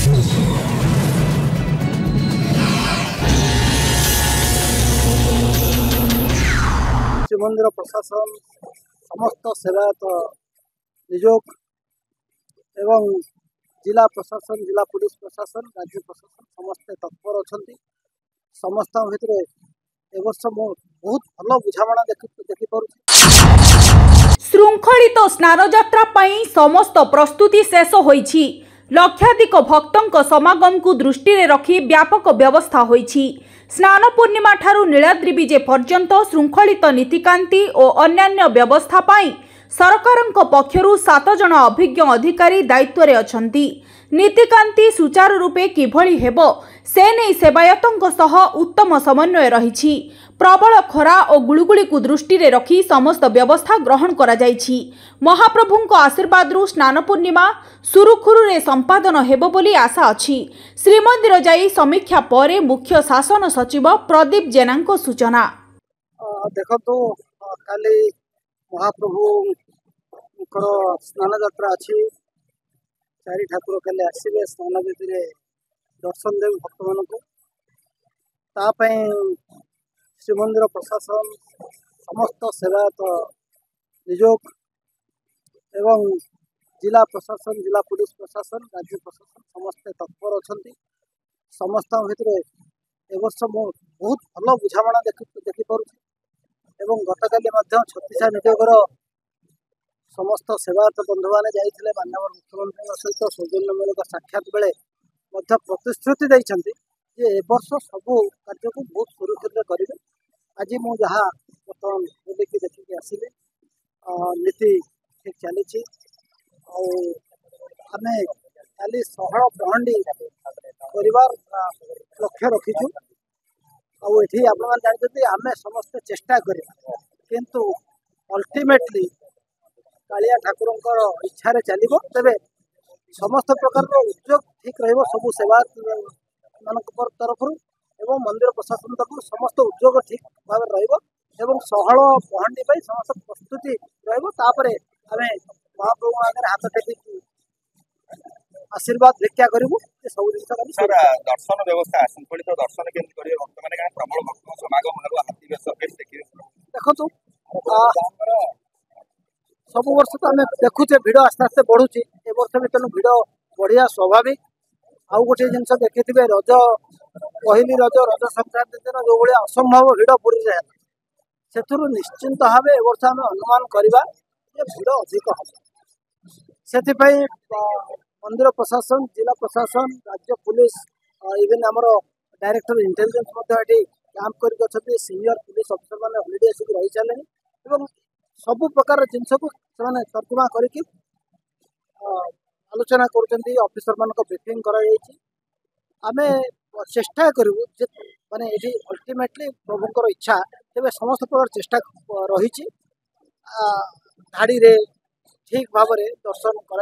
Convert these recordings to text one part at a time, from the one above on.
श्रीमंदिर प्रशासन समस्त सेवायत नियोग एवं जिला प्रशासन जिला पुलिस प्रशासन राज्य प्रशासन समस्ते तत्पर अच्छा समस्त भितर एवर्ष बहुत भल बुझाणा देखी पार। श्रृंखलित स्नानयात्रा पई समस्त प्रस्तुति शेष होईछि। लक्षाधिक भक्तों समागम को दृष्टि रे रखी व्यापक व्यवस्था होईछि। स्नान पूर्णिमा ठारू नीलाद्रि विजे पर्यंत श्रृंखलित नीतिकांति और अन्यान्य व्यवस्था पाई सरकारक पक्षरु 7 जन अभिज्ञ अधिकारी दायित्व रे अछंती। नीतिकांति सुचारू रूपे किभली हेबो से नै सेवायतों सह उत्तम समन्वय रहिछि। प्रबल खरा और गुळुगुळी को दृष्टि रे रखी समस्त व्यवस्था ग्रहण करा जाइछि। महाप्रभुंक आशीर्वाद रु स्नान पूर्णिमा सुरुखुरु रे संपादन हेबो बोली आशा अछि। श्रीमंदिर जाई समीक्षा परे मुख्य शासन सचिव प्रदीप जेनांको सूचना। देखो काली महाप्रभु स्नान यात्रा अच्छी 4 ठाकुर काले आसवे स्नान विधि दर्शन देव भक्त मान श्रीमंदिर प्रशासन समस्त सेवायत नियोग एवं जिला प्रशासन जिला पुलिस प्रशासन राज्य प्रशासन समस्ते तत्पर अच्छा समस्त भितर एवर्ष बहुत भल बुझाणा देखी पार। गतकाली छत्तीसा नियोगर समस्त सेवायत बंधु मैंने जाते माननीय मुख्यमंत्री सहित सौजन्यमूलक साक्षात बेले प्रतिश्रुति देते वर्ष सबू कार्य को बहुत सुरक्षित करेंगे। आज मुझे बर्तमान बुलिकी देखिकी आसिले नीति ठीक चली आम खाली सहल पहंडी परिवार लक्ष्य रखीचु आठी आप जानते आम समस्ते चेष्टा करा किंतु अल्टीमेटली कालिया ठाकुर इच्छा चलो तेरे समस्त प्रकार उद्योग ठीक रब सेवा मान तरफ एवं मंदिर प्रशासन तक समस्त उद्योग ठीक भाव रहल पहंडी समस्त प्रस्तुति रहा महाप्रभु आगे हाथ टेक आशीर्वाद भिक्षा करूँ सब जिन दर्शन व्यवस्था श्रृंखलित दर्शन केमती करेंगे प्रबल भक्त समागम देखो सब वर्ष तो आम देखुचे भिड़ आस्ते आस्ते बढ़ुची ए वर्ष भी तेणु भिड़ बढ़िया स्वाभाविक। आउ गोटे जिनस देखिए रज पहली रज रज संक्रांति दिन जो भाई असंभव भिड़ पुरी से निश्चिंत भाव ए वर्ष आम अनुमान करवा भिड़ अधिक हम से मंदिर प्रशासन जिला प्रशासन राज्य पुलिस इवेन आमर डायरेक्टर इंटेलिजेंस कैंप कर सीनियर पुलिस अफिसर मैंने अलरेडी आसिक रही सारे सबु प्रकार जिनस को तर्जुमा करके आलोचना कर ऑफिसर मान ब्रीफिंग आमे चेष्टा करूँ माने ये अल्टीमेटली प्रभुंर इच्छा तेज समस्त प्रकार चेष्टा रही धाड़ी रे ठीक भाव में दर्शन कर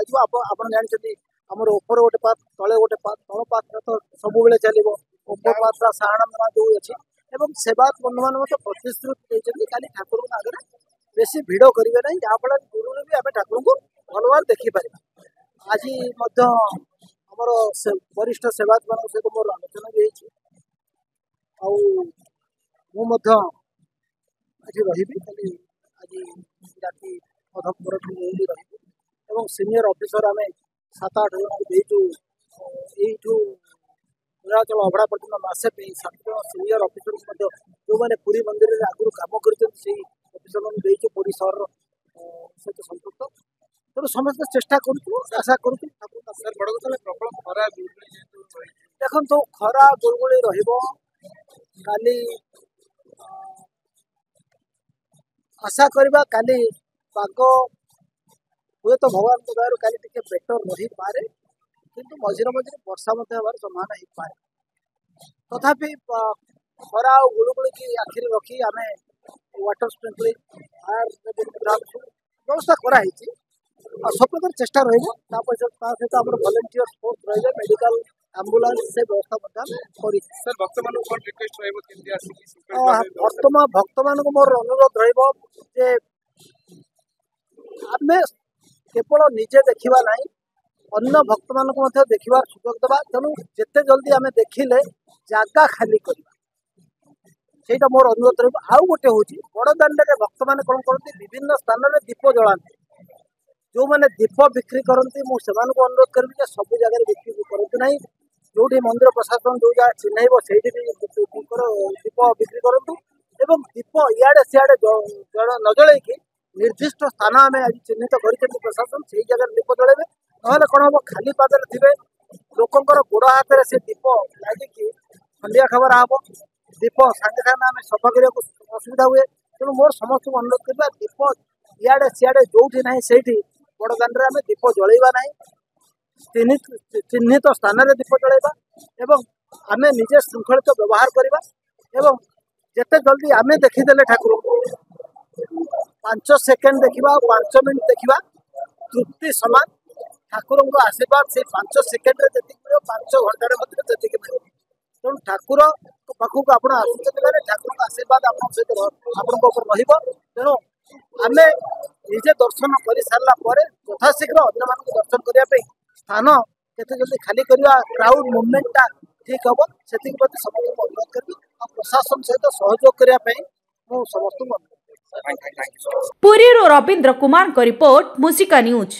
जानते आमर ऊपर गोटे पात तले गोटे पात तल पात्र तो सब बेले चलो ऊपर पात्रा साहाना जो अच्छी सेवायत बंधु मान प्रतिश्रुति देती ठाकुर आगे बेसी भिड़ करेंगे ना जहाँफल दूर भी आम ठाकुर को भल भाव देखिपर। आज आमर वरिष्ठ सेवायत मान सहित मोर आलोचना भी आज रही आज राति अधपर रही सीनियर ऑफिसर आम 7-8 जन देचु यू नीलाचल अभड़ा पर्यटन मसे 7 जन सीनियर ऑफिसर जो मैंने पुरी मंदिर में आगुरी कम कर ऑफिसर मैंने देचु पुरी सहर सहित संपुक्त तेणु समस्त चेष्टा करूँ आशा करूँ प्रबल खरा देखो खरा गुड़गुड़ी रही आशा करवा काली पाग हुए तो भगवान को दया काली टिके बेटर रही पारे किंतु मझिरे मझिरे वर्षा मत होबार संभावना हो पाए तथापि खरा और गुड़गुड़ी की आखिरी रखी आम वाटर स्प्रिंकलिंग फायर व्यवस्था कराई सब प्रकार चेष्टा रहित आम वॉलंटियर फोर्स रही मेडिकल एम्बुलेंस से व्यवस्था भक्त मान मोर अनुरोध रही केवल निजे देखा ना अन्य भक्त मान देखा सुजोग देवा तेणु जिते जल्दी आम देखिले जगह खाली करवा मोर अनुरोध रही। आउ गोटे हूँ बड़दाण्ड में भक्त मैंने कौन करती विभिन्न स्थान में दीप जलाते जो मैंने दीप बिक्री करती मुझे अनुरोध करी सब जगह बिक्री करती ना जो मंदिर प्रशासन जो जगह चिन्हब से दीप बिक्री करूँ एवं दीप इे सियाड़े न जल निर्दिष्ट स्थान आम आज चिन्हित कर प्रशासन से जगह दीप जलेबे ना कौन हम खाली पादे थे लोकंर गोड़ हाथ में से दीप लगिकी खंडिया खबर हम दीप सागे सागे आम सफा करने असुविधा हुए तेणु मोर समस्त अनुरोध करवा दीप इे सियाड़े जो ना से बड़दाण्ड आम दीप जलैबा ना चिन्हित स्थान में दीप जलैबा एवं आम निजे श्रृंखलित व्यवहार करवा एवं जिते जल्दी आम देखीदे ठाकुर 5 सेकेंड देखा 5 मिनट देखा तृप्ति समान ठाकुर आशीर्वाद से 5 सेकेंड जी मिले 5 घंटे जी मिले तेणु ठाकुर पाखक आप ठाकुर आशीर्वाद आप सहित तेणु आम निजे दर्शन कर सारापर यथाशीघ्र अन्य मान दर्शन करने स्थान केते जल्दी खाली करवा क्राउड मुवमेंटा ठीक हम से समस्त अनुरोध करी प्रशासन सहित सहयोग करने समस्त पुरी रवींद्र कुमार रिपोर्ट मुसिका न्यूज।